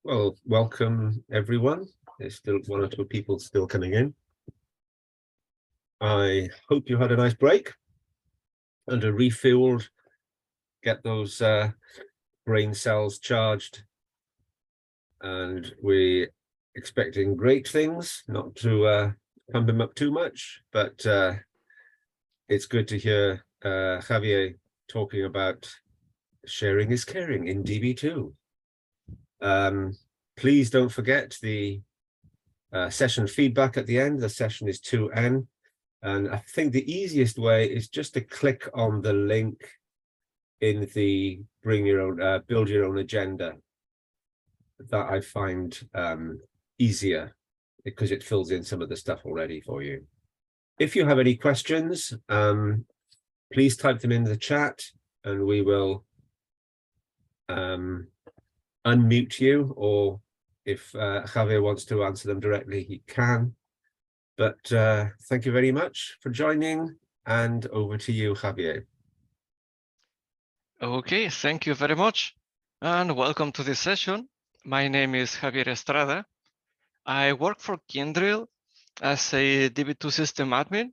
Well, welcome everyone. There's still one or two people still coming in. I hope you had a nice break and a refueled, get those brain cells charged. And we're expecting great things, not to pump him up too much, but it's good to hear Javier talking about sharing is caring in DB2. Please don't forget the session feedback at the end. The session is 2N. And I think the easiest way is just to click on the link in the build your own agenda. That I find easier because it fills in some of the stuff already for you. If you have any questions, please type them in the chat and we will unmute you, or if Javier wants to answer them directly, he can. But thank you very much for joining, and over to you, Javier. Okay, thank you very much, and welcome to this session. My name is Javier Estrada. I work for Kyndryl as a Db2 system admin,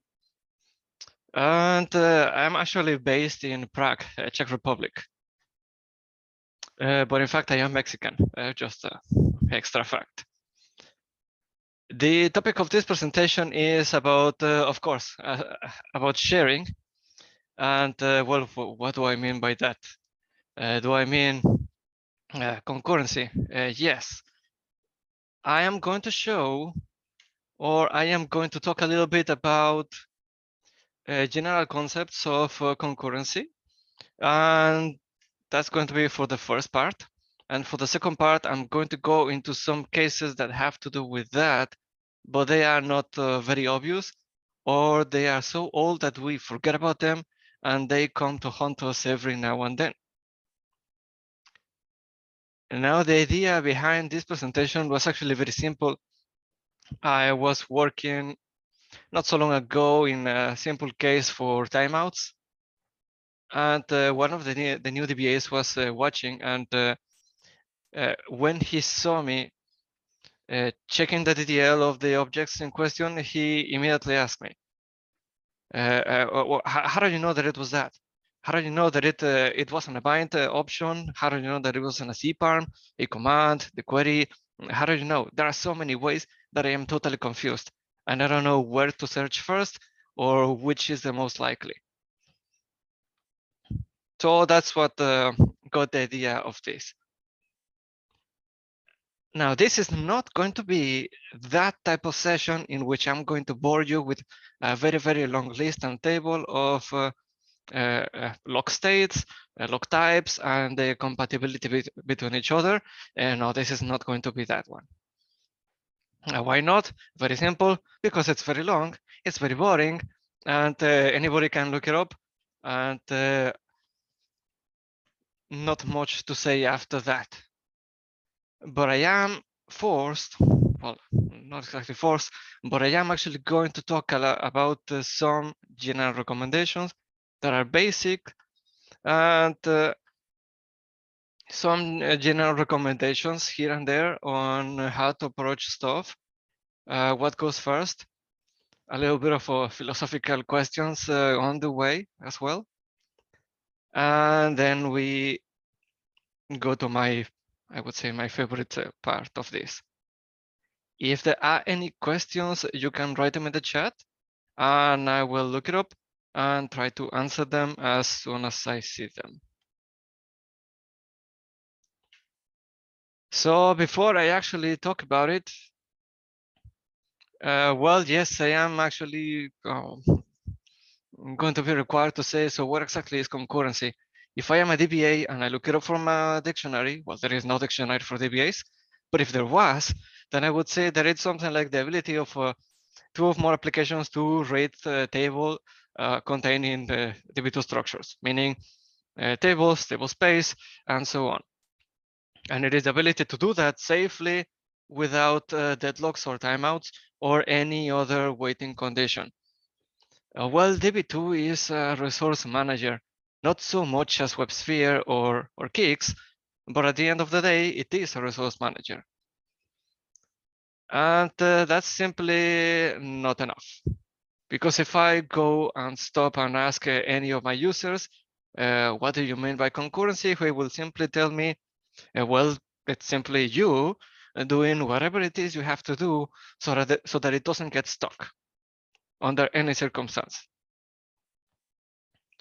and I'm actually based in Prague, Czech Republic. But in fact, I am Mexican, just an extra fact. The topic of this presentation is about, of course, about sharing. And well, what do I mean by that? Do I mean concurrency? Yes. I am going to show, or I am going to talk a little bit about general concepts of concurrency. And that's going to be for the first part. And for the second part, I'm going to go into some cases that have to do with that, but they are not very obvious, or they are so old that we forget about them, and they come to haunt us every now and then. And now the idea behind this presentation was actually very simple. I was working not so long ago in a simple case for timeouts. And one of the new DBAs was watching, and when he saw me checking the DDL of the objects in question, he immediately asked me, how do you know that it was that? How do you know that it wasn't a bind option? How do you know that it wasn't a cparm, a command, the query? How do you know? There are so many ways that I am totally confused, and I don't know where to search first or which is the most likely. So that's what got the idea of this. Now, this is not going to be that type of session in which I'm going to bore you with a very, very long list and table of log states, log types, and the compatibility between each other. And no, this is not going to be that one. Why not? Very simple, because it's very long, it's very boring, and anybody can look it up, and not much to say after that. But I am forced, well, not exactly forced, but I am actually going to talk a lot about some general recommendations that are basic, and some general recommendations here and there on how to approach stuff. What goes first? A little bit of philosophical questions on the way as well. And then we go to my, I would say, my favorite part of this. If there are any questions, you can write them in the chat, and I will look it up and try to answer them as soon as I see them. So before I actually talk about it, well, yes, I am actually going to be required to say, so what exactly is concurrency? If I am a DBA and I look it up from a dictionary, well, there is no dictionary for DBAs, but if there was, then I would say that it's something like the ability of two or more applications to read a table containing the DB2 structures, meaning tables, table space, and so on. And it is the ability to do that safely without deadlocks or timeouts or any other waiting condition. Well, DB2 is a resource manager, not so much as WebSphere or Kix, but at the end of the day, it is a resource manager. And that's simply not enough. Because if I go and stop and ask any of my users, what do you mean by concurrency? They will simply tell me, well, it's simply you doing whatever it is you have to do so that it doesn't get stuck under any circumstance.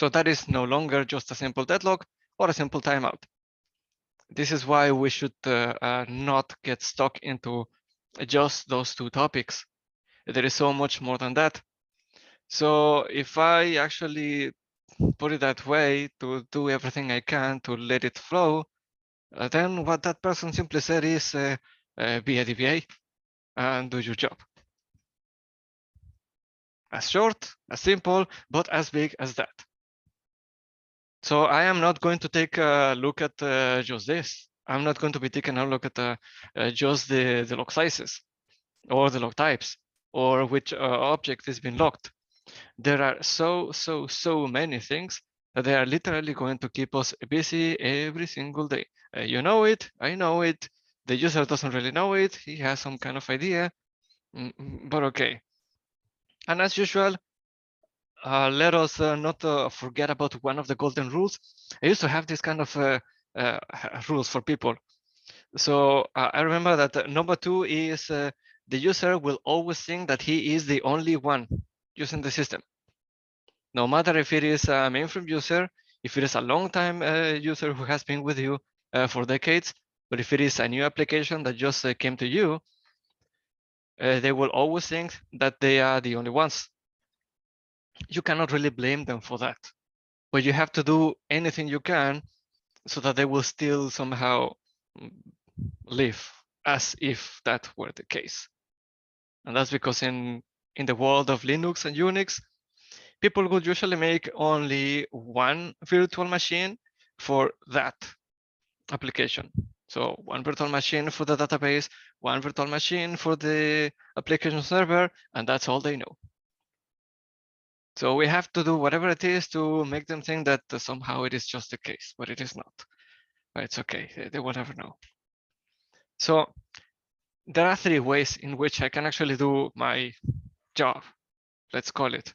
So that is no longer just a simple deadlock or a simple timeout. This is why we should not get stuck into just those two topics. There is so much more than that. So if I actually put it that way, to do everything I can to let it flow, then what that person simply said is be a DBA and do your job. As short, as simple, but as big as that. So I am not going to take a look at just this. I'm not going to be taking a look at just the log sizes or the log types or which object is being logged. There are so many things that they are literally going to keep us busy every single day. You know it, I know it, the user doesn't really know it, he has some kind of idea, but okay. And as usual, let us not forget about one of the golden rules. I used to have this kind of rules for people. So I remember that number 2 is the user will always think that he is the only one using the system. No matter if it is a mainframe user, if it is a long-time user who has been with you for decades, but if it is a new application that just came to you, they will always think that they are the only ones. You cannot really blame them for that, but you have to do anything you can so that they will still somehow live as if that were the case. And that's because in the world of Linux and Unix, people would usually make only one virtual machine for that application. So one virtual machine for the database, one virtual machine for the application server, and that's all they know. So we have to do whatever it is to make them think that somehow it is just the case, but it is not. But it's okay, they will never know. So there are 3 ways in which I can actually do my job, let's call it.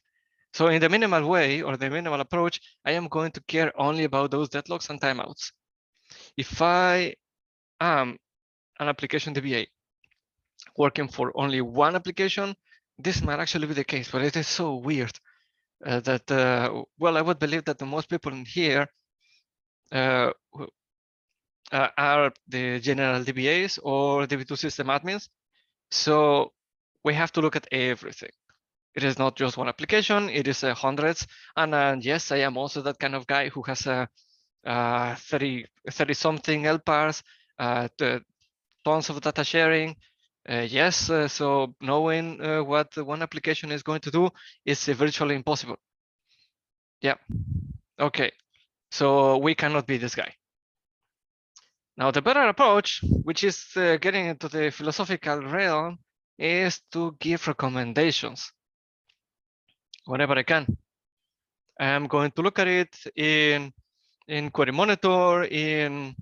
So in the minimal way or the minimal approach, I am going to care only about those deadlocks and timeouts. If I am an application DBA working for only one application, this might actually be the case, but it is so weird that, well, I would believe that the most people in here are the general DBAs or Db2 system admins. So we have to look at everything. It is not just one application, it is hundreds. And yes, I am also that kind of guy who has a 30 something LPARs, tons of data sharing. Yes, so knowing what one application is going to do is virtually impossible. Yeah, okay, so we cannot be this guy. Now, the better approach, which is getting into the philosophical realm, is to give recommendations whenever I can. I'm going to look at it in Query Monitor, in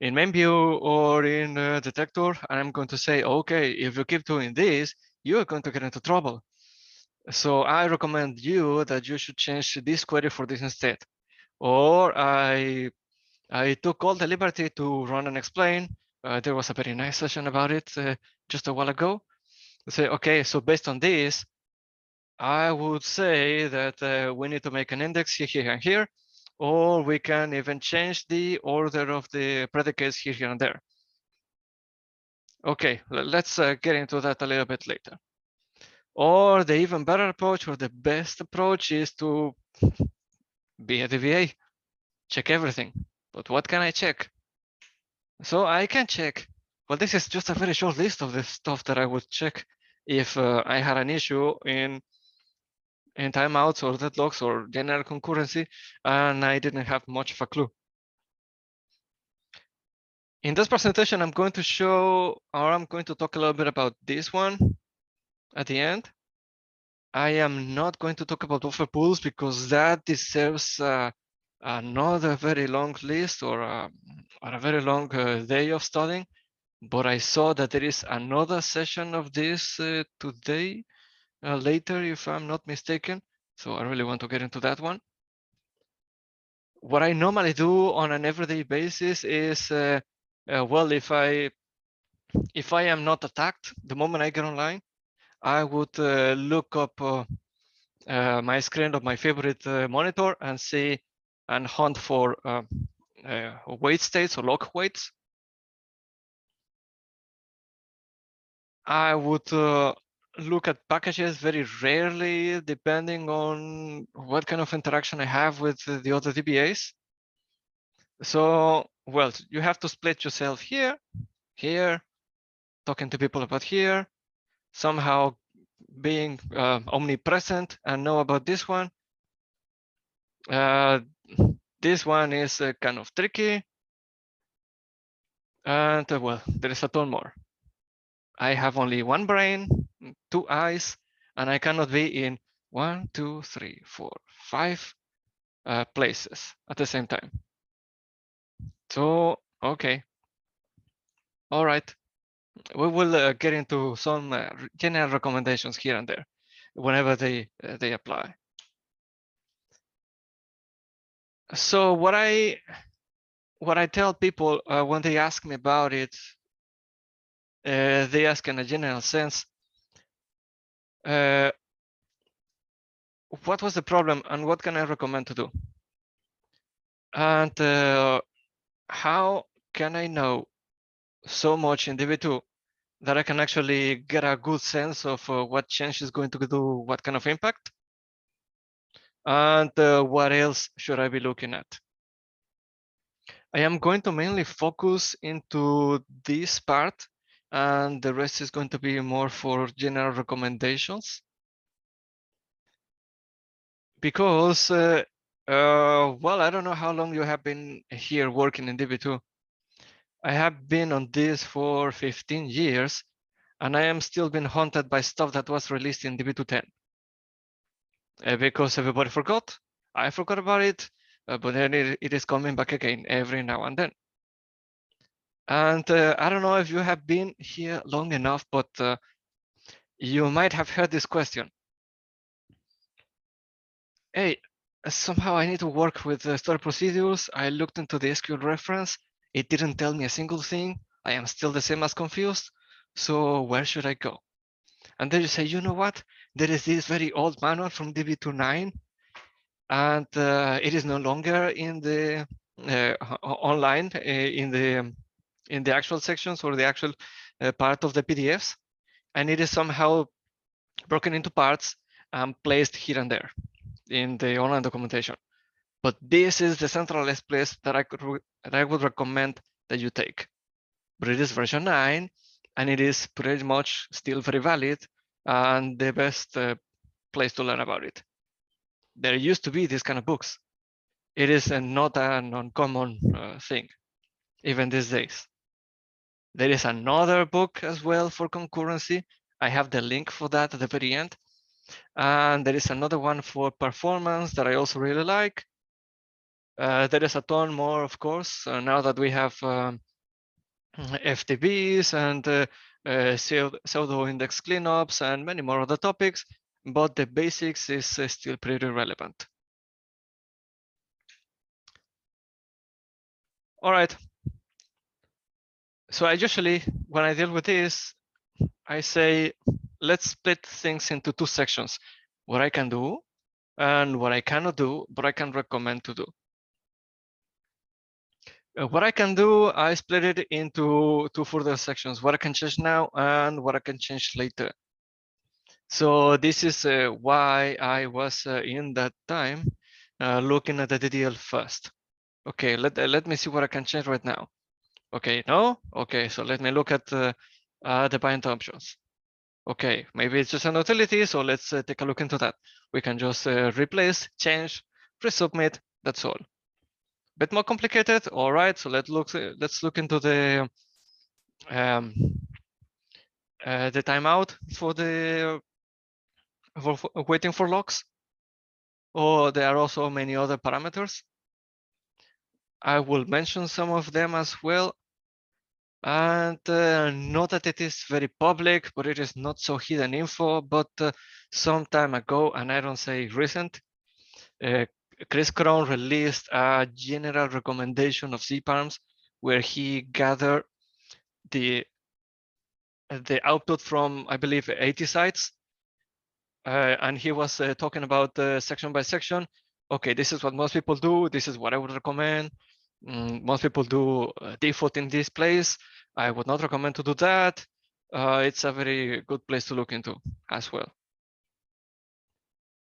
main view, or in Detector, and I'm going to say, okay, if you keep doing this, you are going to get into trouble. So I recommend you that you should change this query for this instead. Or I took all the liberty to run and explain. There was a very nice session about it just a while ago. Say, okay, so based on this, I would say that we need to make an index here and here, or we can even change the order of the predicates here and there. Okay, let's get into that a little bit later. Or the even better approach, or the best approach, is to be a DBA, check everything. But what can I check? So I can check. Well, this is just a very short list of the stuff that I would check if I had an issue in timeouts or deadlocks or general concurrency, and I didn't have much of a clue. In this presentation, I'm going to show, or I'm going to talk a little bit about this one at the end. I am not going to talk about buffer pools because that deserves a another very long list or a very long day of studying, but I saw that there is another session of this today, later, if I'm not mistaken. So I really want to get into that one. What I normally do on an everyday basis is, well, if I am not attacked the moment I get online, I would look up my screen of my favorite monitor and see and hunt for wait states or log waits. I would look at packages very rarely, depending on what kind of interaction I have with the other DBAs. So, well, you have to split yourself here, here, talking to people about here, somehow being omnipresent and know about this one. This one is kind of tricky. And well, there is a ton more. I have only one brain, 2 eyes, and I cannot be in 1, 2, 3, 4, 5 places at the same time. So, okay. All right. We will get into some general recommendations here and there whenever they apply. So what I tell people when they ask me about it, they ask in a general sense, what was the problem and what can I recommend to do? And how can I know so much in Db2 that I can actually get a good sense of what change is going to do what kind of impact? And what else should I be looking at? I am going to mainly focus into this part, and the rest is going to be more for general recommendations. Because, well, I don't know how long you have been here working in Db2. I have been on this for 15 years, and I am still being haunted by stuff that was released in Db2 10. Because everybody forgot, I forgot about it, but then it is coming back again every now and then. And I don't know if you have been here long enough, but you might have heard this question. Hey, somehow I need to work with stored procedures. I looked into the SQL reference. It didn't tell me a single thing. I am still the same as confused. So where should I go? And then you say, you know what? There is this very old manual from DB2.9, and it is no longer in the online in the actual sections or the actual part of the PDFs, and it is somehow broken into parts and placed here and there in the online documentation. But this is the centralized place that I would recommend that you take. But it is version 9, and it is pretty much still very valid and the best place to learn about it. There used to be these kind of books. It is not an uncommon thing, even these days. There is another book as well for concurrency. I have the link for that at the very end. And there is another one for performance that I also really like. There is a ton more, of course, now that we have FTPs and pseudo index cleanups and many more other topics, but the basics is still pretty relevant. All right. So I usually, when I deal with this, I say, let's split things into 2 sections, what I can do and what I cannot do, but I can recommend to do. What I can do, I split it into 2 further sections, what I can change now and what I can change later. So this is why I was in that time looking at the DDL first. Okay, let me see what I can change right now. Okay, no? Okay, so let me look at the bind options. Okay, maybe it's just an utility, so let's take a look into that. We can just replace, change, resubmit, that's all. Bit more complicated, all right, so let's look into the timeout for waiting for locks. Or there are also many other parameters. I will mention some of them as well. And not that it is very public, but it is not so hidden info. But some time ago, and I don't say recent, Chris Cron released a general recommendation of cParms where he gathered the output from, I believe, 80 sites. And he was talking about section by section. Okay, this is what most people do. This is what I would recommend. Most people do default in this place. I would not recommend to do that. It's a very good place to look into as well.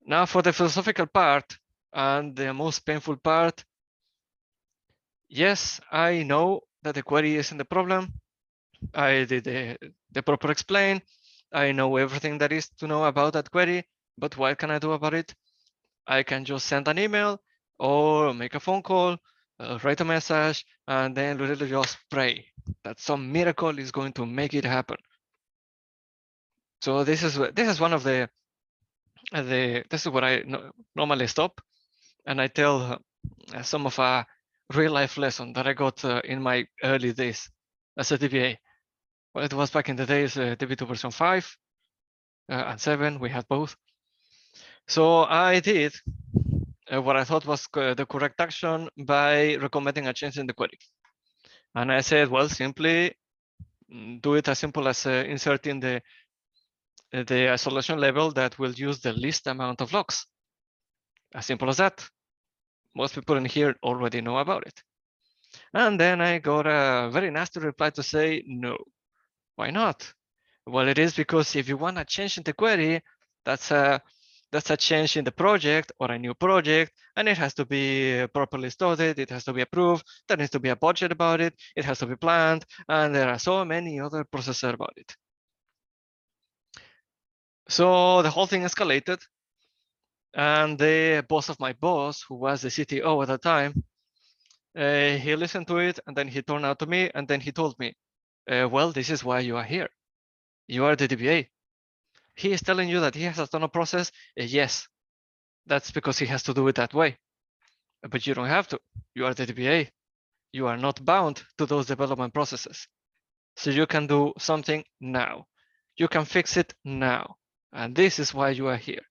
Now for the philosophical part and the most painful part. Yes, I know that the query isn't the problem. I did the proper explain. I know everything that is to know about that query, but what can I do about it? I can just send an email or make a phone call, write a message, and then literally just pray that some miracle is going to make it happen. So this is one of the this is what I normally stop, and I tell some of a real life lesson that I got in my early days as a DBA. Well, it was back in the days, Db2 version 5 and 7, we had both. So I did what I thought was the correct action by recommending a change in the query. And I said, well, simply do it as simple as inserting the isolation level that will use the least amount of logs. As simple as that. Most people in here already know about it. And then I got a very nasty reply to say, no, why not? Well, it is because if you want to change in the query, that's a change in the project or a new project, and it has to be properly studied, it has to be approved, there needs to be a budget about it, it has to be planned, and there are so many other processes about it. So the whole thing escalated, and the boss of my boss, who was the CTO at the time, he listened to it, and then he turned out to me, and then he told me, well, this is why you are here. You are the DBA. He is telling you that he has a ton of process. Yes, that's because he has to do it that way. But you don't have to. You are the DBA. You are not bound to those development processes. So you can do something now. You can fix it now. And this is why you are here.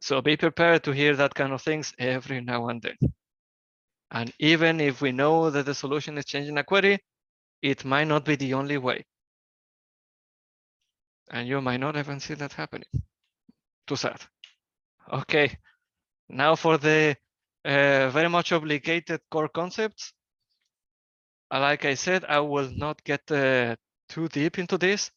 So be prepared to hear that kind of things every now and then. And even if we know that the solution is changing a query, it might not be the only way. And you might not even see that happening. Too sad. Okay, now for the very much obligated core concepts. Like I said, I will not get too deep into this.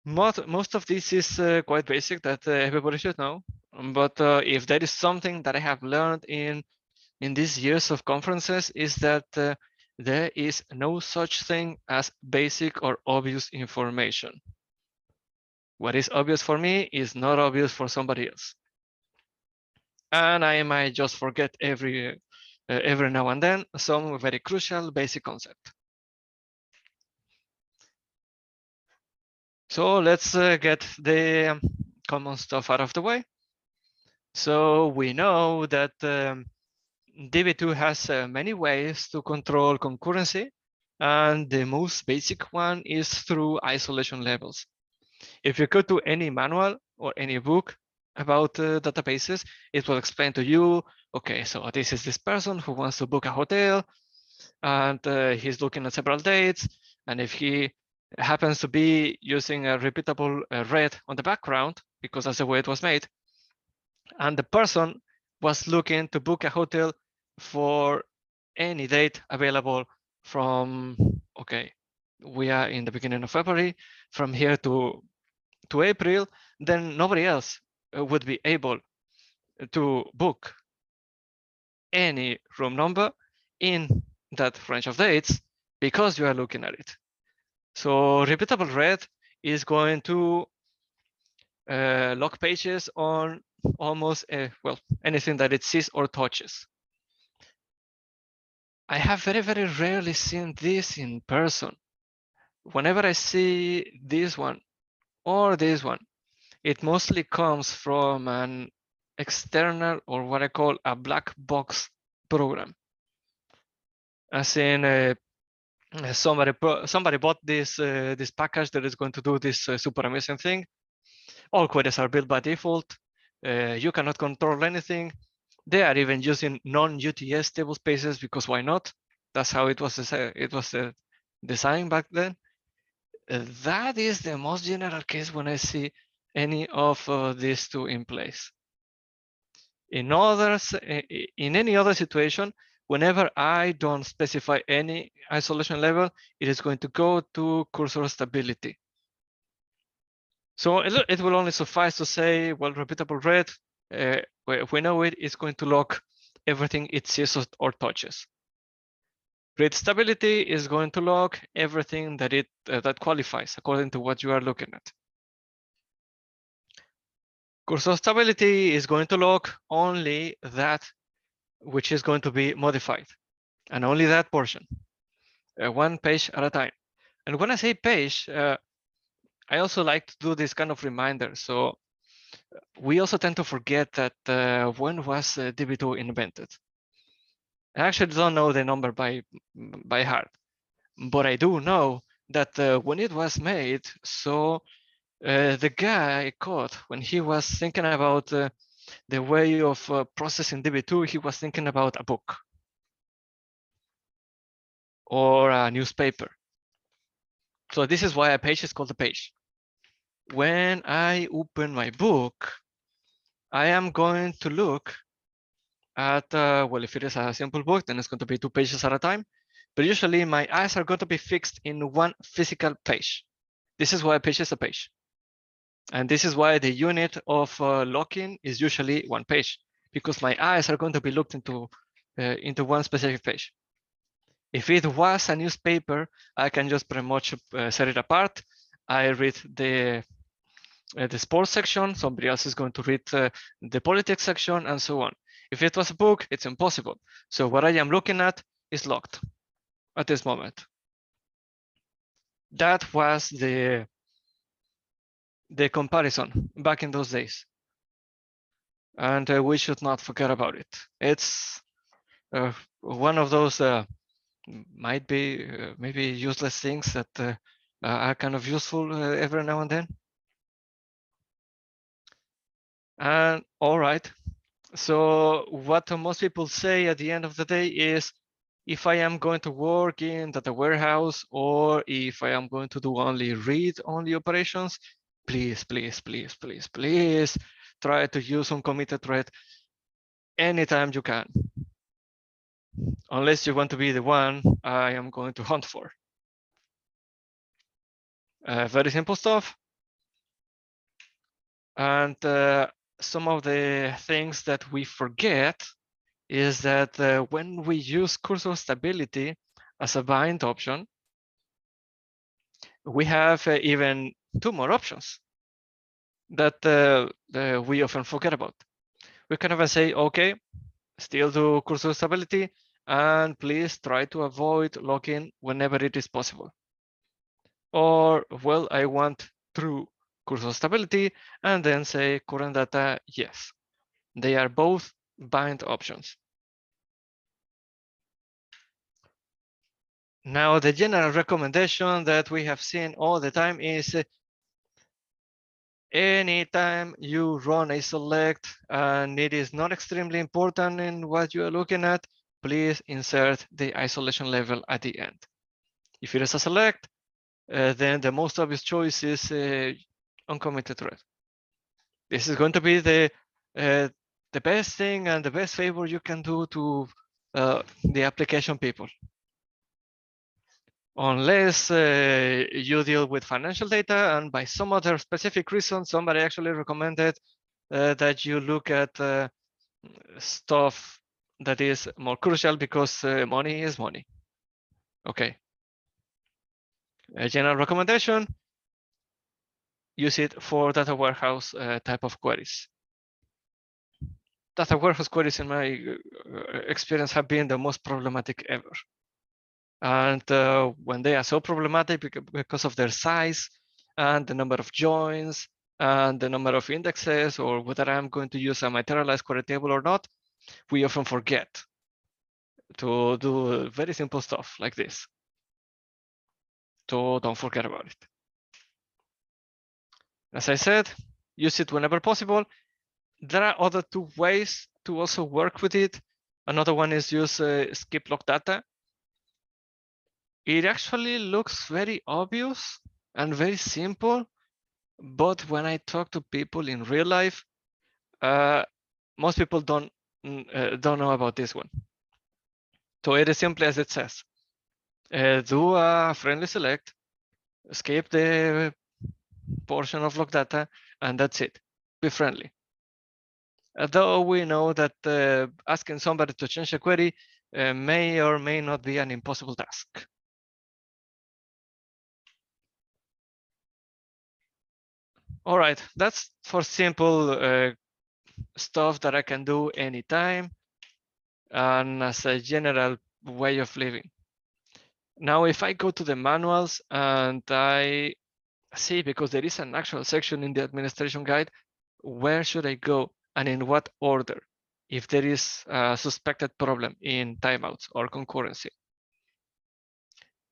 Most of this is quite basic that everybody should know. But if there is something that I have learned in these years of conferences is that there is no such thing as basic or obvious information. What is obvious for me is not obvious for somebody else. And I might just forget every now and then some very crucial basic concept. So let's get the common stuff out of the way. So we know that Db2 has many ways to control concurrency, and the most basic one is through isolation levels. If you go to any manual or any book about databases, it will explain to you, okay, so this is this person who wants to book a hotel, and he's looking at several dates, and if he happens to be using a repeatable red on the background, because that's the way it was made, and the person was looking to book a hotel for any date available from, okay, we are in the beginning of February, from here to April, then nobody else would be able to book any room number in that range of dates because you are looking at it. So repeatable red is going to log pages on almost well, anything that it sees or touches. I have very, very rarely seen this in person. Whenever I see this one or this one, it mostly comes from an external or what I call a black box program. As in, somebody bought this this package that is going to do this super amazing thing. All queries are built by default. You cannot control anything. They are even using non-UTS table spaces because why not? That's how it was designed back then. That is the most general case when I see any of these two in place. In others, in any other situation, whenever I don't specify any isolation level, it is going to go to cursor stability. So it will only suffice to say, well, repeatable read, we know it is going to log everything it sees or touches. Read stability is going to log everything that that qualifies according to what you are looking at. Cursor stability is going to log only that which is going to be modified, and only that portion, one page at a time. And when I say page, I also like to do this kind of reminder. So we also tend to forget that when was Db2 invented? I actually don't know the number by heart, but I do know that when it was made, so the guy caught when he was thinking about the way of processing Db2, he was thinking about a book or a newspaper. So this is why a page is called a page. When I open my book, I am going to look at, well, if it is a simple book, then it's going to be 2 pages at a time. But usually my eyes are going to be fixed in one physical page. This is why a page is a page. And this is why the unit of locking is usually 1 page, because my eyes are going to be looked into one specific page. If it was a newspaper, I can just pretty much set it apart. I read the sports section, somebody else is going to read the politics section, and so on. If it was a book, it's impossible. So what I am looking at is locked at this moment. That was the comparison back in those days. And we should not forget about it. It's one of those might be maybe useless things that are kind of useful every now and then. And all right, so what most people say at the end of the day is, if I am going to work in data warehouse, or if I am going to do only read-only operations, please, please, please, please, please try to use uncommitted thread anytime you can, unless you want to be the one I am going to hunt for. Very simple stuff. And some of the things that we forget is that when we use cursor stability as a bind option, we have even 2 more options that we often forget about. We can even say, okay, still do cursor stability, and please try to avoid locking whenever it is possible. Or, well, I want true cursor stability, and then say current data, yes. They are both bind options. Now, the general recommendation that we have seen all the time is anytime you run a select and it is not extremely important in what you are looking at, please insert the isolation level at the end. If it is a select, then the most obvious choice is uncommitted thread. This is going to be the best thing and the best favor you can do to the application people. Unless you deal with financial data, and by some other specific reason, somebody actually recommended that you look at stuff that is more crucial, because money is money. Okay. A general recommendation, use it for data warehouse type of queries. Data warehouse queries, in my experience, have been the most problematic ever. And when they are so problematic because of their size and the number of joins and the number of indexes, or whether I'm going to use a materialized query table or not, we often forget. to do very simple stuff like this. So don't forget about it. As I said, use it whenever possible. There are other two ways to also work with it. Another one is use skip log data. It actually looks very obvious and very simple, but when I talk to people in real life, most people don't know about this one. So it is simply as it says. Do a friendly select, skip the portion of log data, and that's it. Be friendly. Though we know that asking somebody to change a query may or may not be an impossible task. All right, that's for simple stuff that I can do anytime and as a general way of living. Now, if I go to the manuals and I see, because there is an actual section in the administration guide, where should I go and in what order if there is a suspected problem in timeouts or concurrency.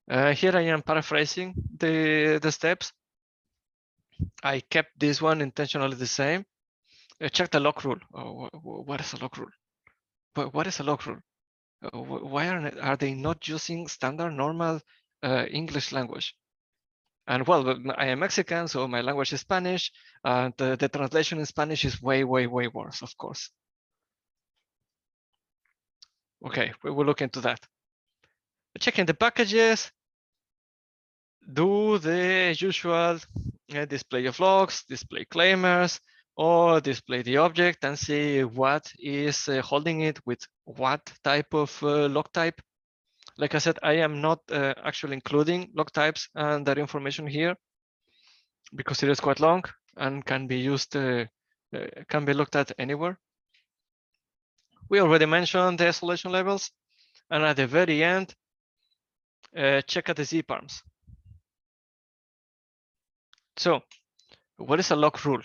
Here I am paraphrasing the steps. I kept this one intentionally the same. Check the lock rule. Oh, what is a lock rule? What is a lock rule? Why are they not using standard normal English language? And well, I am Mexican, so my language is Spanish, and the translation in Spanish is way, way, way worse, of course. Okay, we will look into that. Checking the packages, do the usual display of logs, display claimers, or display the object and see what is holding it with what type of log type. Like I said, I am not actually including log types and that information here because it is quite long and can be used, can be looked at anywhere. We already mentioned the isolation levels, and at the very end, check at the zparms. So, what is a lock rule?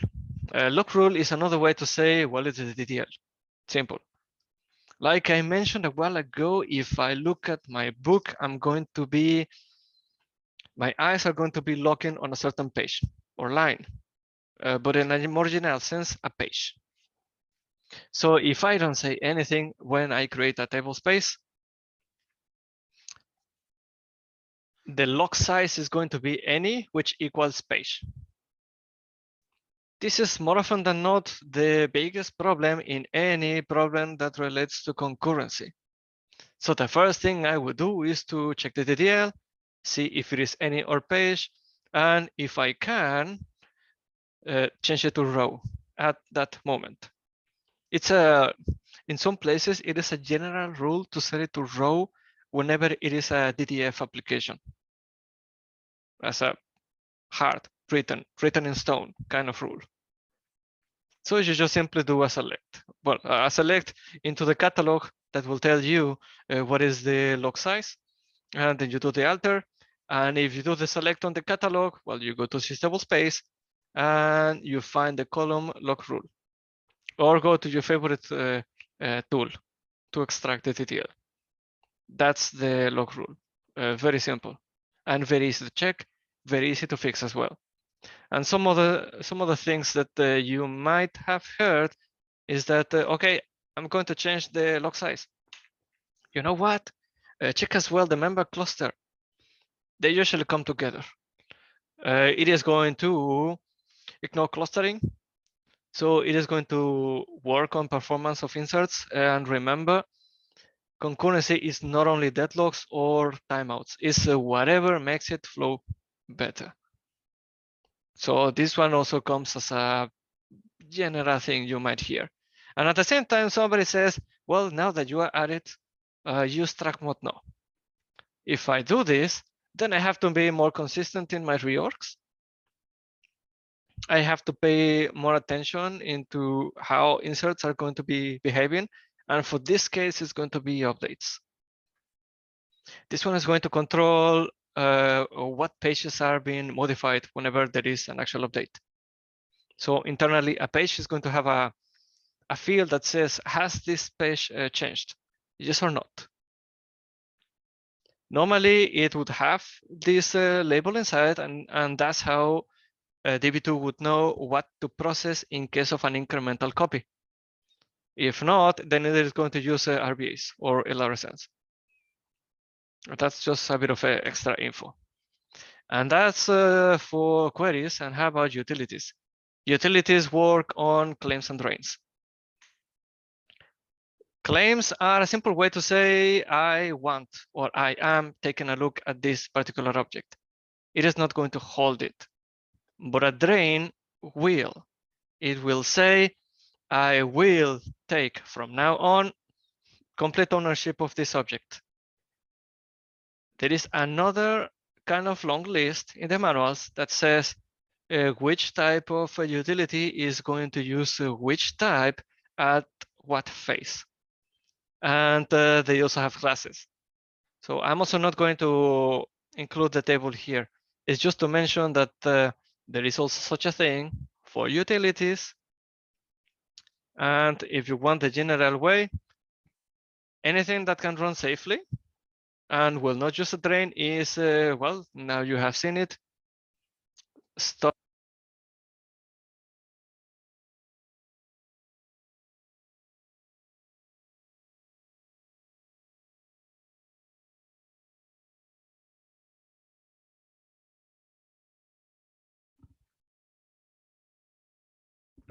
A lock rule is another way to say, well, it is a DDL. Simple. Like I mentioned a while ago, if I look at my book, my eyes are going to be locking on a certain page or line, but in a more general sense, a page. So if I don't say anything when I create a table space, the log size is going to be any which equals page. This is more often than not the biggest problem in any problem that relates to concurrency. So the first thing I would do is to check the DDL, see if it is any or page, and if I can, change it to row at that moment. It's in some places, it is a general rule to set it to row whenever it is a DDF application. As a hard, written in stone kind of rule. So you just simply do a select. Well, a select into the catalog that will tell you what is the log size, and then you do the alter. And if you do the select on the catalog, well, you go to sysTable space and you find the column log rule, or go to your favorite tool to extract the TTL. That's the log rule. Very simple and very easy to check, very easy to fix as well. And some other things that you might have heard is that, okay, I'm going to change the log size. You know what? Check as well the member cluster. They usually come together. It is going to ignore clustering. So it is going to work on performance of inserts. And remember, concurrency is not only deadlocks or timeouts. It's whatever makes it flow better. So this one also comes as a general thing you might hear. And at the same time, somebody says, well, now that you are at it, use track mode now. If I do this, then I have to be more consistent in my reorgs. I have to pay more attention into how inserts are going to be behaving. And for this case, it's going to be updates. This one is going to control what pages are being modified whenever there is an actual update. So internally, a page is going to have a field that says, has this page changed? Yes or not? Normally, it would have this label inside, and that's how Db2 would know what to process in case of an incremental copy. If not, then it is going to use RBAs or LRSNs. That's just a bit of extra info. And that's for queries. And how about utilities? Utilities work on claims and drains. Claims are a simple way to say I want or I am taking a look at this particular object. It is not going to hold it, but a drain will. It will say, I will take from now on complete ownership of this object. There is another kind of long list in the manuals that says which type of utility is going to use which type at what phase. And they also have classes. So I'm also not going to include the table here. It's just to mention that there is also such a thing for utilities. And if you want the general way, anything that can run safely and will not use a drain is, well, now you have seen it. Stop.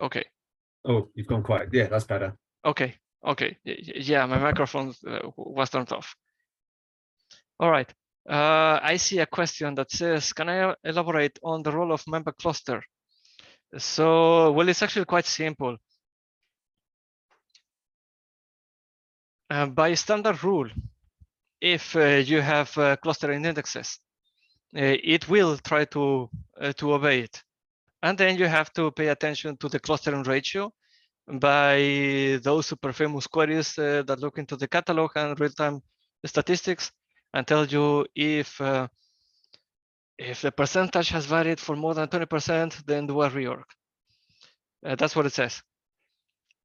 Okay. Oh, you've gone quiet. Yeah, that's better. Okay. Okay. Yeah, my microphone was turned off. All right. I see a question that says, can I elaborate on the role of member cluster? So, well, it's actually quite simple. By standard rule, if you have clustering indexes, it will try to obey it. And then you have to pay attention to the clustering ratio by those super famous queries that look into the catalog and real-time statistics and tell you if the percentage has varied for more than 20%, then do a reorg. That's what it says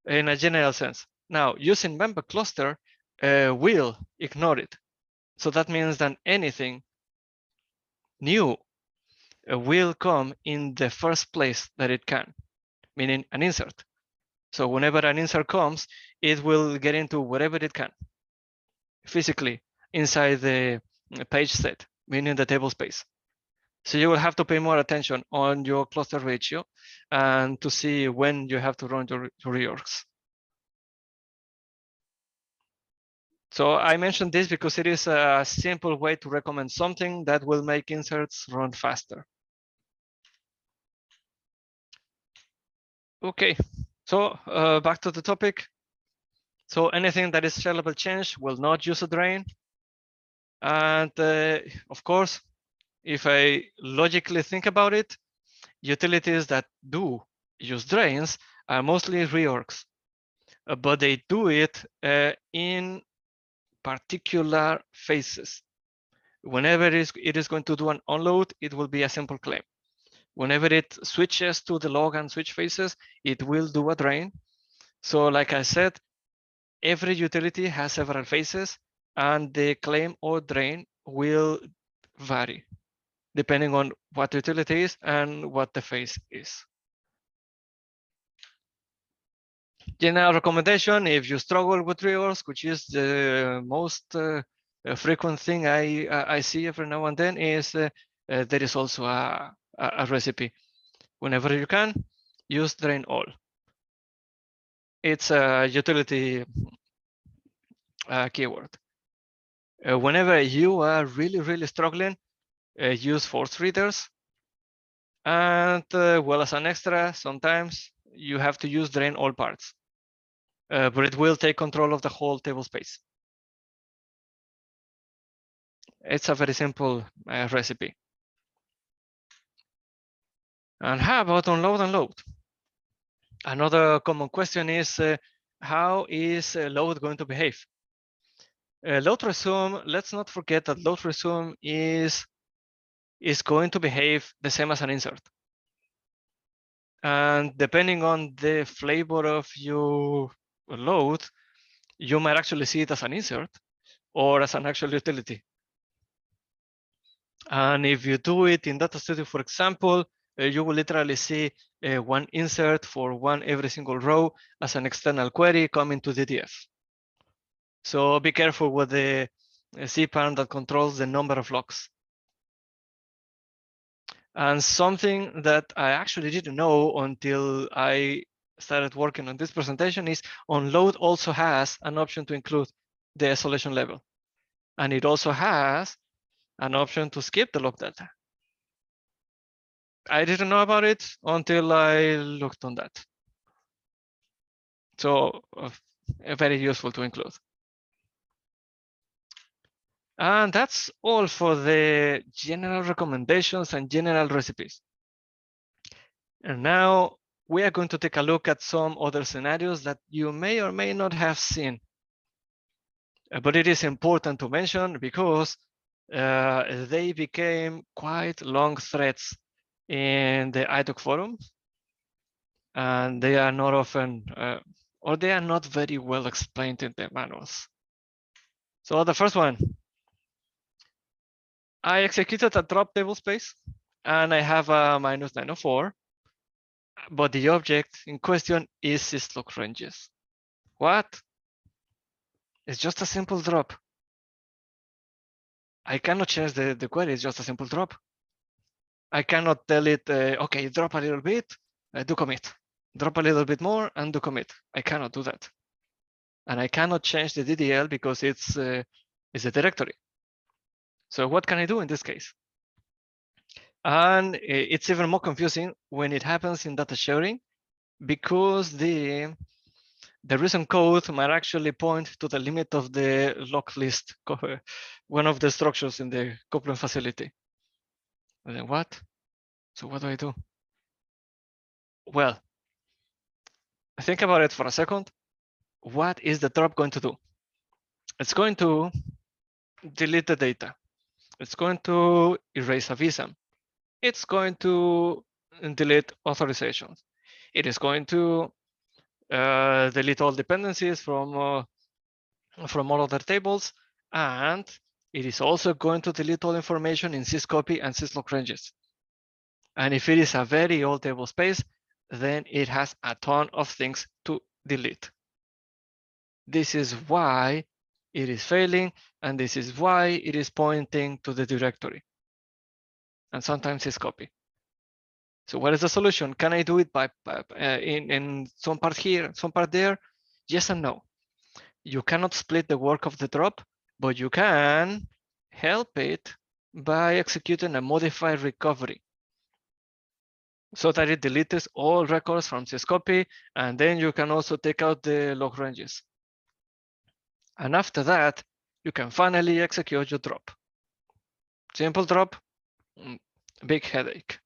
in a general sense. Now, using member cluster will ignore it. So that means that anything new will come in the first place that it can, meaning an insert. So whenever an insert comes, it will get into whatever it can physically inside the page set, meaning the table space. So you will have to pay more attention on your cluster ratio and to see when you have to run your reorgs. So I mentioned this because it is a simple way to recommend something that will make inserts run faster. Okay, so back to the topic. So anything that is shelvable change will not use a drain. And of course, if I logically think about it, utilities that do use drains are mostly reorgs, but they do it in particular phases. Whenever it is going to do an unload, it will be a simple claim. Whenever it switches to the log and switch phases, it will do a drain. So like I said, every utility has several phases and the claim or drain will vary depending on what the utility is and what the phase is. General recommendation, if you struggle with reorgs, which is the most frequent thing I see every now and then, is there is also a recipe. Whenever you can, use drain all. It's a utility keyword. Whenever you are really struggling, use force readers. And well, as an extra, sometimes you have to use drain all parts, but it will take control of the whole table space. It's a very simple recipe. And how about unload and load? Another common question is, how is load going to behave? Load resume, let's not forget that load resume is going to behave the same as an insert. And depending on the flavor of your load, you might actually see it as an insert or as an actual utility. And if you do it in Data Studio, for example, you will literally see one insert for one every single row as an external query coming to DDF. So be careful with the cPanel that controls the number of locks. And something that I actually didn't know until I started working on this presentation is onload also has an option to include the isolation level. And it also has an option to skip the log data. I didn't know about it until I looked on that. So very useful to include. And that's all for the general recommendations and general recipes. And now we are going to take a look at some other scenarios that you may or may not have seen. But it is important to mention because they became quite long threads in the iDoc forum. And they are not often, or they are not very well explained in the manuals. So the first one, I executed a drop table space and I have a -904, but the object in question is syslog ranges. What? It's just a simple drop. I cannot change the query, it's just a simple drop. I cannot tell it, okay, drop a little bit, do commit. Drop a little bit more and do commit. I cannot do that. And I cannot change the DDL because it's a directory. So what can I do in this case? And it's even more confusing when it happens in data sharing because the recent code might actually point to the limit of the lock list, one of the structures in the coupling facility. And then what? So what do I do? Well, think about it for a second. What is the drop going to do? It's going to delete the data. It's going to erase a vSAM. It's going to delete authorizations. It is going to delete all dependencies from all other tables, and it is also going to delete all information in syscopy and syslog ranges. And if it is a very old table space, then it has a ton of things to delete. This is why it is failing, and this is why it is pointing to the directory. And sometimes it's copy. So what is the solution? Can I do it by in some part here, some part there? Yes and no. You cannot split the work of the drop, but you can help it by executing a modified recovery so that it deletes all records from syscopy, and then you can also take out the log ranges. And after that, you can finally execute your drop. Simple drop, big headache.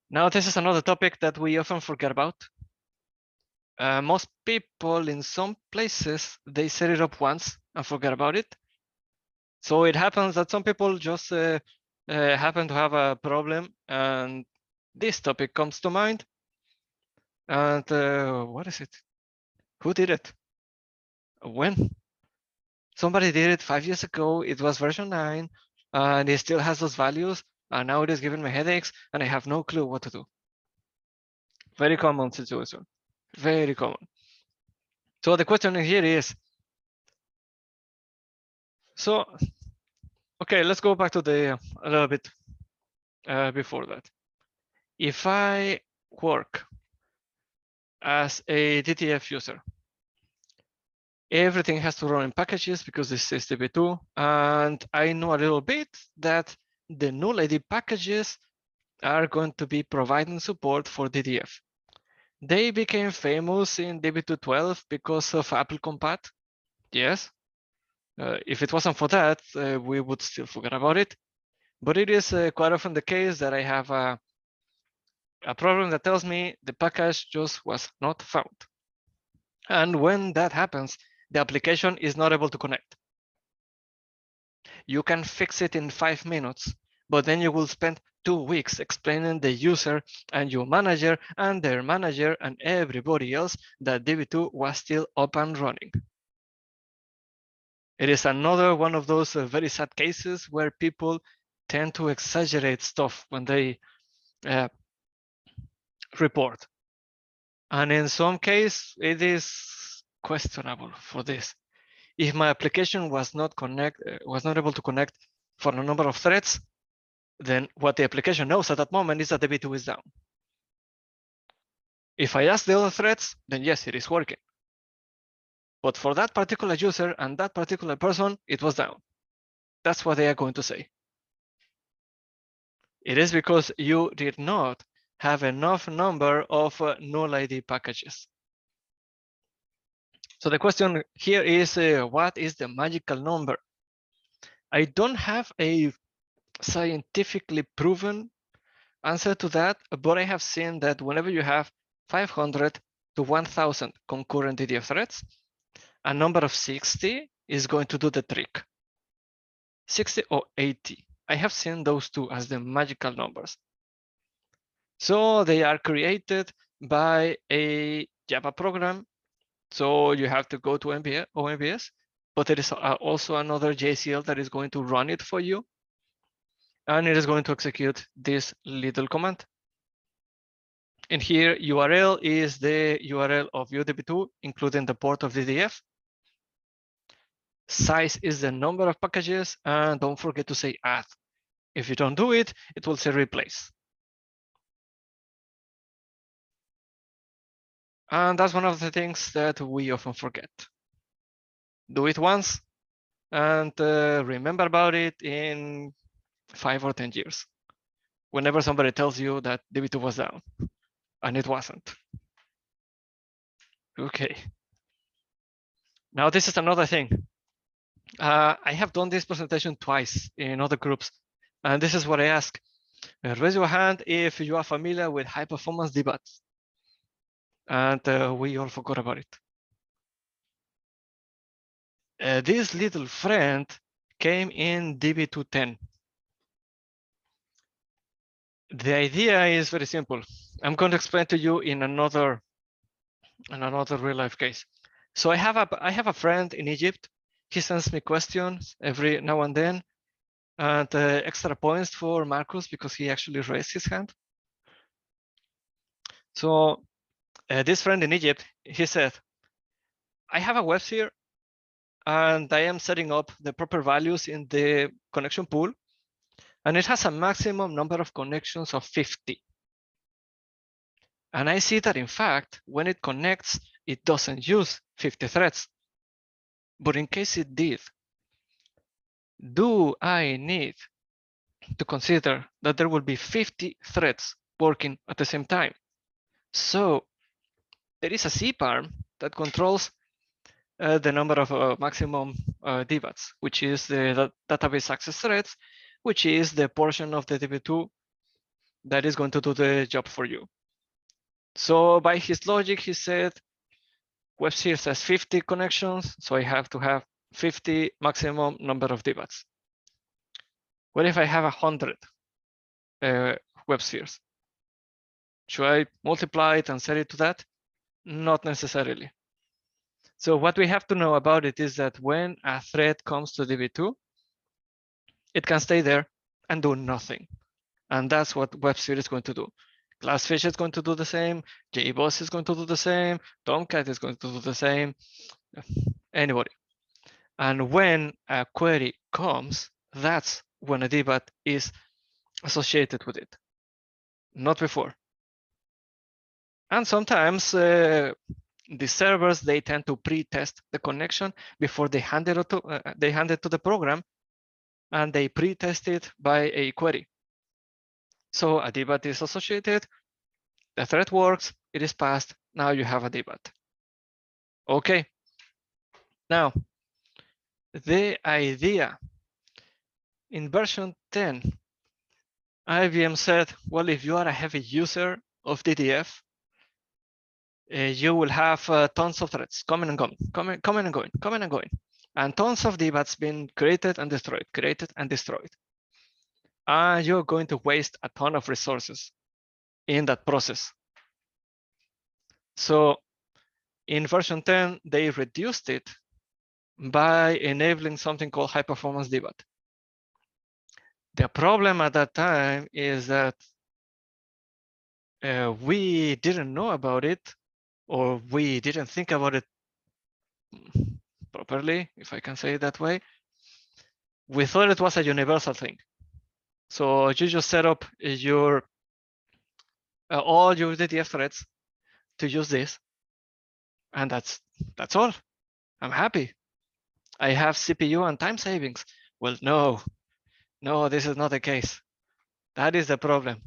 Now, this is another topic that we often forget about. Most people in some places, they set it up once and forget about it. So it happens that some people just happen to have a problem and this topic comes to mind. And what is it? Who did it? When? Somebody did it 5 years ago. It was version 9 and it still has those values. And now it is giving me headaches and I have no clue what to do. Very common situation. Very common. So the question here is, so, okay, let's go back to a little bit before that. If I work as a DTF user, everything has to run in packages because this is Db2, and I know a little bit that the null ID packages are going to be providing support for DDF. They became famous in Db2 12 because of Apple Compat. Yes. If it wasn't for that, we would still forget about it. But it is quite often the case that I have a problem that tells me the package just was not found. And when that happens, the application is not able to connect. You can fix it in 5 minutes, but then you will spend 2 weeks explaining the user and your manager and their manager and everybody else that Db2 was still up and running. It is another one of those very sad cases where people tend to exaggerate stuff when they report. And in some case, it is questionable for this. If my application was not able to connect for a number of threads, then what the application knows at that moment is that Db2 is down. If I ask the other threads, then yes, it is working. But for that particular user and that particular person, it was down. That's what they are going to say. It is because you did not have enough number of null ID packages. So the question here is, what is the magical number? I don't have a scientifically proven answer to that, but I have seen that whenever you have 500 to 1000 concurrent DDF threads, a number of 60 is going to do the trick. 60 or 80. I have seen those two as the magical numbers. So they are created by a Java program. So you have to go to OMBS, but there is also another JCL that is going to run it for you. And it is going to execute this little command. And here URL is the URL of your Db2, including the port of DDF. Size is the number of packages, and don't forget to say add. If you don't do it, it will say replace. And that's one of the things that we often forget. Do it once and remember about it in 5 or 10 years. Whenever somebody tells you that Db2 was down, and it wasn't. Okay. Now this is another thing. I have done this presentation twice in other groups, and this is what I ask. Raise your hand if you are familiar with high performance debuts. And we all forgot about it. This little friend came in Db210. The idea is very simple. I'm going to explain to you in another real life case. So I have a friend in Egypt. He sends me questions every now and then, and extra points for Marcus because he actually raised his hand. So this friend in Egypt, he said, I have a web sphere and I am setting up the proper values in the connection pool, and it has a maximum number of connections of 50. And I see that in fact, when it connects, it doesn't use 50 threads. But in case it did, do I need to consider that there will be 50 threads working at the same time? So there is a cParm that controls the number of maximum DBATs, which is the database access threads, which is the portion of the Db2 that is going to do the job for you. So by his logic, he said, WebSphere has 50 connections, so I have to have 50 maximum number of DBATs. What if I have 100 WebSpheres? Should I multiply it and set it to that? Not necessarily. So what we have to know about it is that when a thread comes to Db2, it can stay there and do nothing. And that's what WebSphere is going to do. Glassfish is going to do the same. JBoss is going to do the same. Tomcat is going to do the same. Anybody. And when a query comes, that's when a DBAT is associated with it, not before. And sometimes the servers, they tend to pre-test the connection before they hand it to the program, and they pre-test it by a query. So a DBAT is associated, the thread works, it is passed, now you have a DBAT. Okay. Now, the idea in version 10, IBM said, well, if you are a heavy user of DDF, you will have tons of threads coming and going, coming and going, and tons of DBATs being created and destroyed. And you're going to waste a ton of resources in that process. So in version 10, they reduced it by enabling something called high performance debug. The problem at that time is that we didn't know about it, or we didn't think about it properly, if I can say it that way. We thought it was a universal thing. So you just set up your all your DTF threads to use this, and that's all. I'm happy. I have CPU and time savings. Well, no, this is not the case. That is the problem.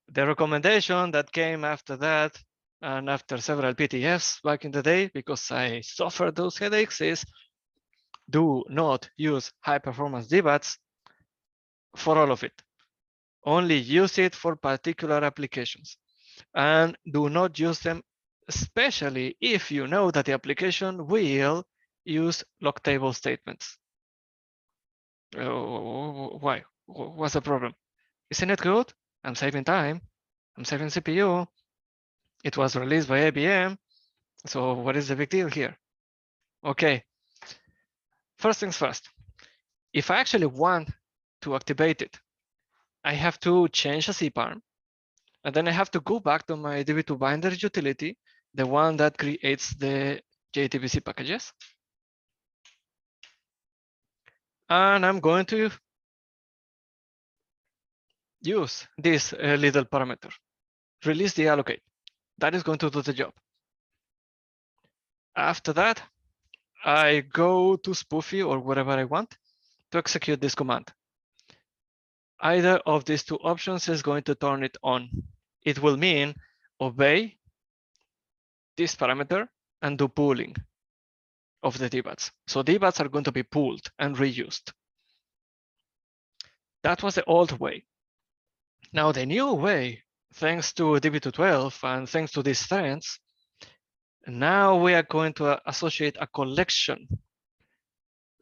The recommendation that came after that, and after several PTFs back in the day, because I suffered those headaches, is do not use high performance debugs for all of it. Only use it for particular applications, and do not use them, especially if you know that the application will use log table statements. Why? What's the problem? Isn't it good? I'm saving time. I'm saving CPU. It was released by IBM. So what is the big deal here? Okay. First things first. If I actually want to activate it, I have to change a cparm, and then I have to go back to my Db2 binder utility, the one that creates the JDBC packages. And I'm going to use this little parameter, release the allocate. That is going to do the job. After that, I go to Spoofy or whatever I want to execute this command. Either of these two options is going to turn it on. It will mean obey this parameter and do pooling of the debugs. So debugs are going to be pooled and reused. That was the old way. Now the new way, thanks to Db212 and thanks to these threads, now we are going to associate a collection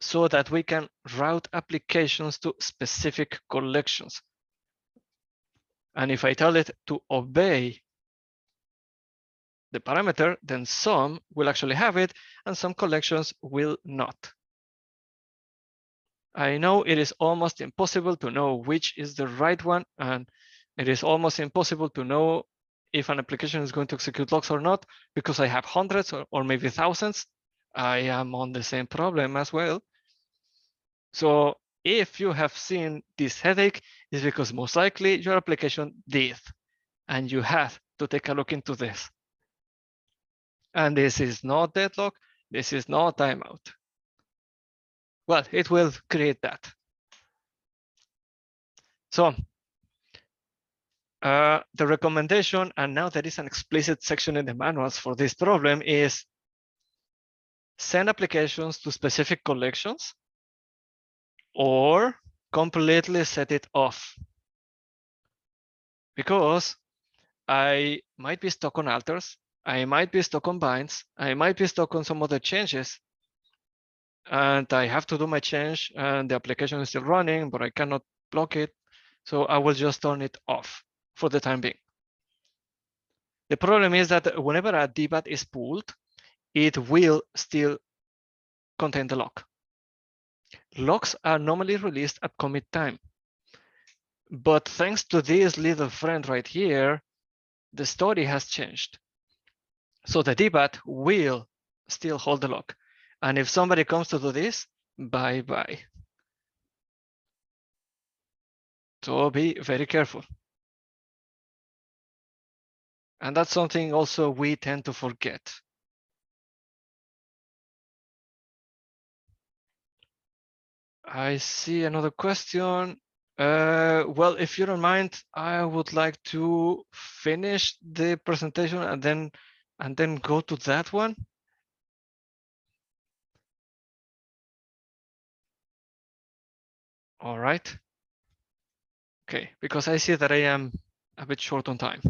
so that we can route applications to specific collections. And if I tell it to obey the parameter, then some will actually have it and some collections will not. I know it is almost impossible to know which is the right one, and it is almost impossible to know if an application is going to execute logs or not, because I have hundreds or maybe thousands. I am on the same problem as well. So if you have seen this headache, it's because most likely your application did, and you have to take a look into this. And this is not deadlock, this is not timeout. Well, it will create that. So the recommendation, and now there is an explicit section in the manuals for this problem, is send applications to specific collections or completely set it off. Because I might be stuck on alters, I might be stuck on binds, I might be stuck on some other changes, and I have to do my change and the application is still running, but I cannot block it. So I will just turn it off for the time being. The problem is that whenever a debug is pulled, it will still contain the log. Logs are normally released at commit time. But thanks to this little friend right here, the story has changed. So the debug will still hold the log. And if somebody comes to do this, bye-bye. So be very careful. And that's something also we tend to forget. I see another question. Well, if you don't mind, I would like to finish the presentation and then go to that one. All right. Okay, because I see that I am a bit short on time.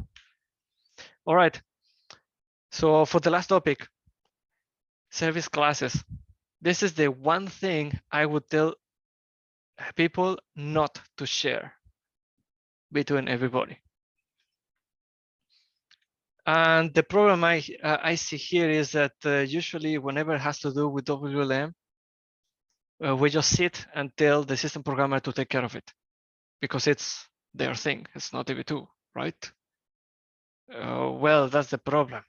All right. So for the last topic, service classes. This is the one thing I would tell people not to share between everybody. And the problem I see here is that usually whenever it has to do with WLM, we just sit and tell the system programmer to take care of it because it's their thing. It's not Db2, right? Well, that's the problem.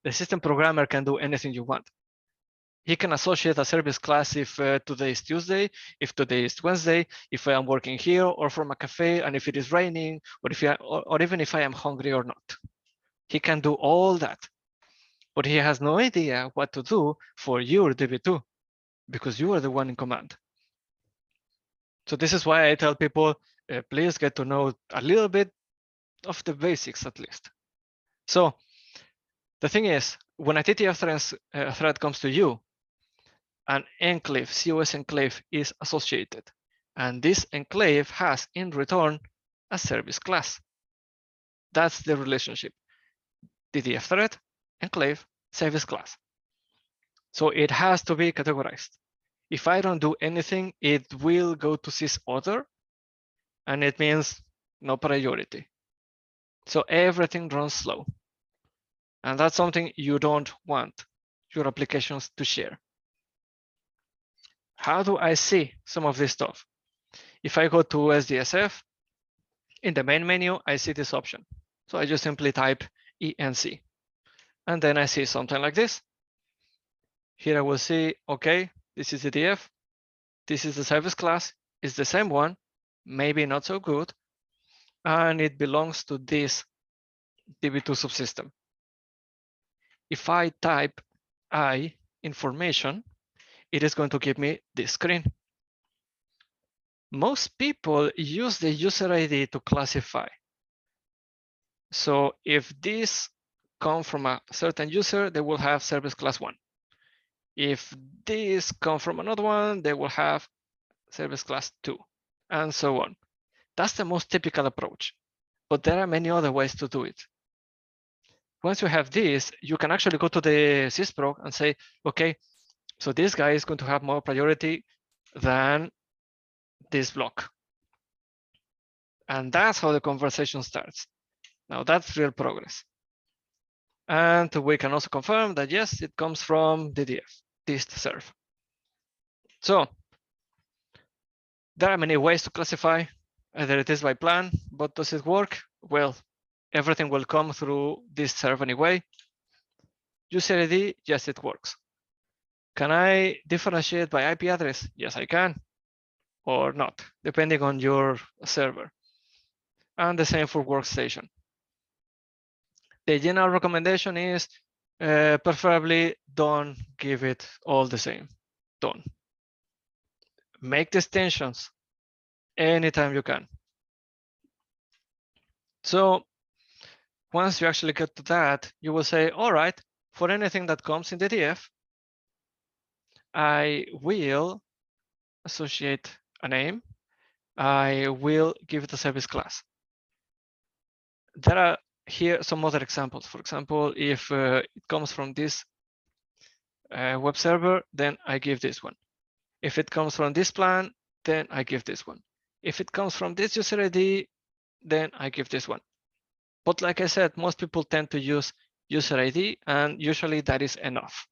The system programmer can do anything you want. He can associate a service class if today is Tuesday, if today is Wednesday, if I am working here or from a cafe, and if it is raining, or if or even if I am hungry or not. He can do all that, but he has no idea what to do for your Db2 because you are the one in command. So this is why I tell people, please get to know a little bit of the basics at least. So the thing is, when a TTF thread comes to you, an enclave, COS enclave is associated. And this enclave has in return a service class. That's the relationship. TTF thread, enclave, service class. So it has to be categorized. If I don't do anything, it will go to sysauthor, and it means no priority. So everything runs slow. And that's something you don't want your applications to share. How do I see some of this stuff? If I go to SDSF, in the main menu, I see this option. So I just simply type ENC. And then I see something like this. Here I will see, okay, this is EDF. This is the service class. It's the same one, maybe not so good. And it belongs to this Db2 subsystem. If I type I information, it is going to give me this screen. Most people use the user ID to classify. So if this comes from a certain user, they will have service class 1. If this comes from another one, they will have service class 2, and so on. That's the most typical approach, but there are many other ways to do it. Once you have this, you can actually go to the sysprog and say, okay, so this guy is going to have more priority than this block. And that's how the conversation starts. Now that's real progress. And we can also confirm that, yes, it comes from DDF, dist serve. So there are many ways to classify. Either it is by plan, but does it work? Well, everything will come through this serve anyway. User ID, yes, it works. Can I differentiate by IP address? Yes, I can, or not, depending on your server. And the same for workstation. The general recommendation is preferably don't give it all the same. Don't. Make distinctions anytime you can. So once you actually get to that, you will say, all right, for anything that comes in DDF, I will associate a name. I will give it a service class. There are here some other examples. For example, if it comes from this web server, then I give this one. If it comes from this plan, then I give this one. If it comes from this user ID, then I give this one. But like I said, most people tend to use user ID, and usually that is enough.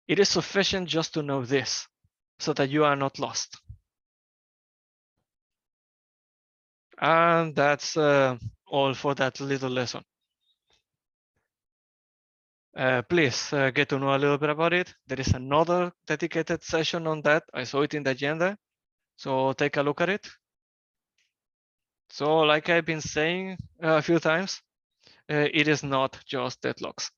It is sufficient just to know this so that you are not lost. And that's all for that little lesson. Please get to know a little bit about it. There is another dedicated session on that. I saw it in the agenda, so take a look at it. So like I've been saying a few times, it is not just deadlocks.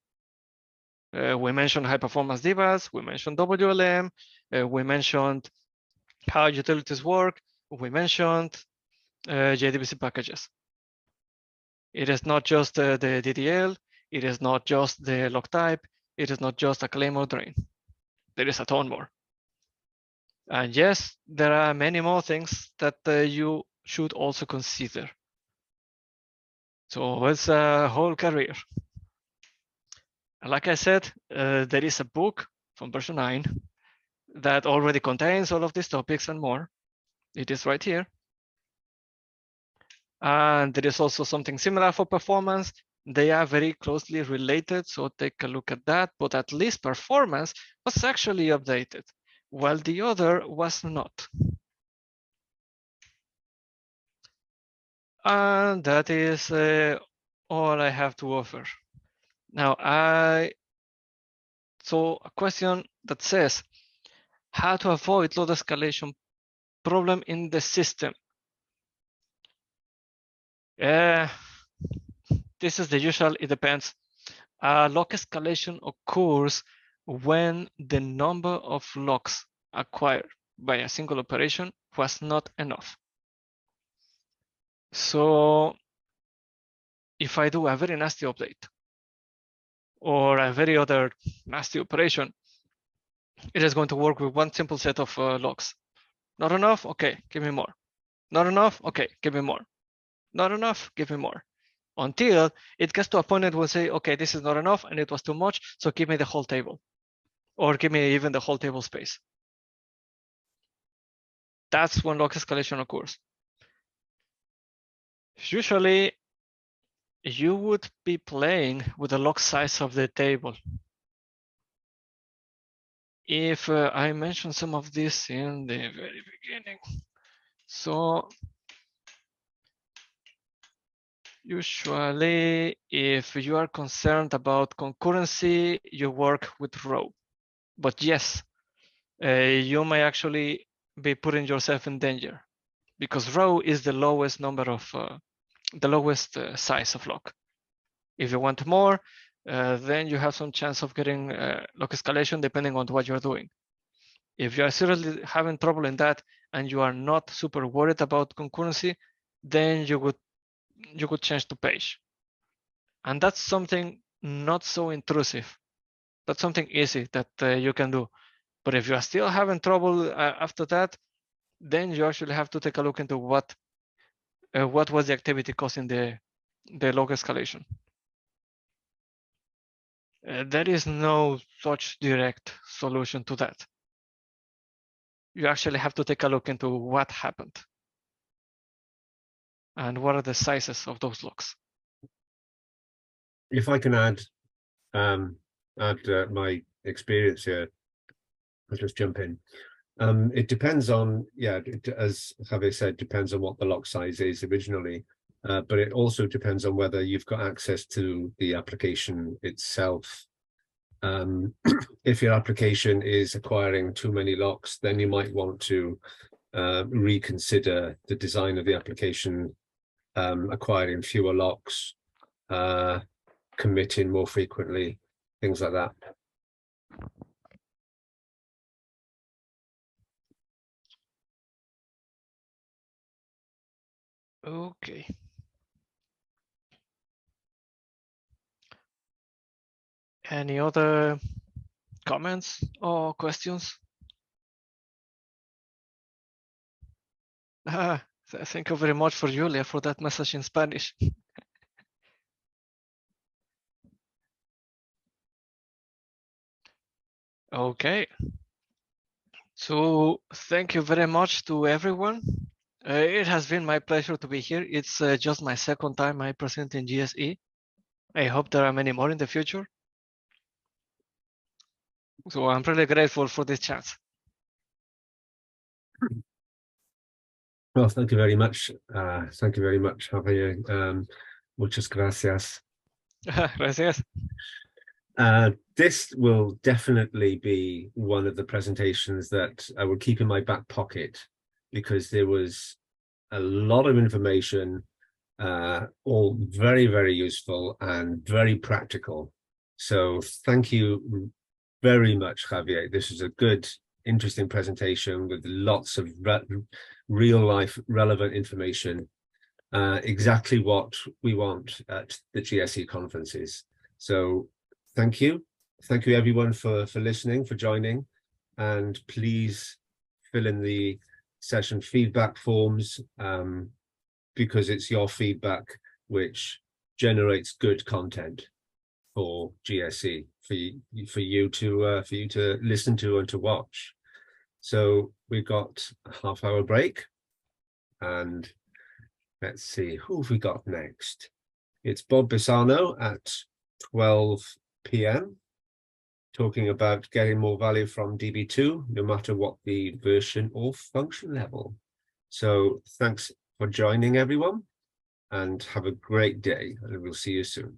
We mentioned high performance DBAs, we mentioned WLM, we mentioned how utilities work, we mentioned JDBC packages. It is not just the DDL, it is not just the log type, it is not just a claim or drain. There is a ton more. And yes, there are many more things that you should also consider. So it's a whole career. And like I said, there is a book from version 9 that already contains all of these topics and more. It is right here. And there is also something similar for performance. They are very closely related, so take a look at that. But at least performance was actually updated, while the other was not. And that is all I have to offer. Now, I saw a question that says, how to avoid load escalation problem in the system? This is the usual, it depends. Log escalation occurs when the number of logs acquired by a single operation was not enough. So if I do a very nasty update or a very other nasty operation, it is going to work with one simple set of logs. Not enough? Okay, give me more. Not enough? Okay, give me more. Not enough? Give me more. Until it gets to a point that will say, okay, this is not enough and it was too much, so give me the whole table. Or give me even the whole table space. That's when log escalation occurs. Usually, you would be playing with the log size of the table. If I mentioned some of this in the very beginning. So usually, if you are concerned about concurrency, you work with row. But yes, you may actually be putting yourself in danger because row is the lowest number of the lowest size of log. If you want more, then you have some chance of getting log escalation depending on what you're doing. If you are seriously having trouble in that and you are not super worried about concurrency, then you could change to page. And that's something not so intrusive. That's something easy that you can do. But if you are still having trouble after that, then you actually have to take a look into what was the activity causing the log escalation. There is no such direct solution to that. You actually have to take a look into what happened and what are the sizes of those logs. If I can add my experience here, I'll just jump in. It depends on, as Javier said, depends on what the log size is originally, but it also depends on whether you've got access to the application itself. If your application is acquiring too many logs, then you might want to reconsider the design of the application, acquiring fewer logs, committing more frequently, things like that. Okay. Any other comments or questions? Thank you very much for Julia for that message in Spanish. Okay. So thank you very much to everyone. It has been my pleasure to be here. It's just my second time I present in GSE. I hope there are many more in the future. So I'm really grateful for this chance. Well, thank you very much. Thank you very much, Javier. Muchas gracias. Gracias. This will definitely be one of the presentations that I will keep in my back pocket because there was a lot of information, all very, very useful and very practical. So thank you very much, Javier. This is a good, interesting presentation with lots of real life relevant information, exactly what we want at the GSE conferences. So thank you everyone for listening, for joining, and please fill in the session feedback forms, because it's your feedback which generates good content for GSE, for you to listen to and to watch. So we've got a half-hour break, and let's see, who have we got next? It's Bob Bisano at 12 p.m. talking about getting more value from DB2, no matter what the version or function level. So thanks for joining, everyone, and have a great day, and we'll see you soon.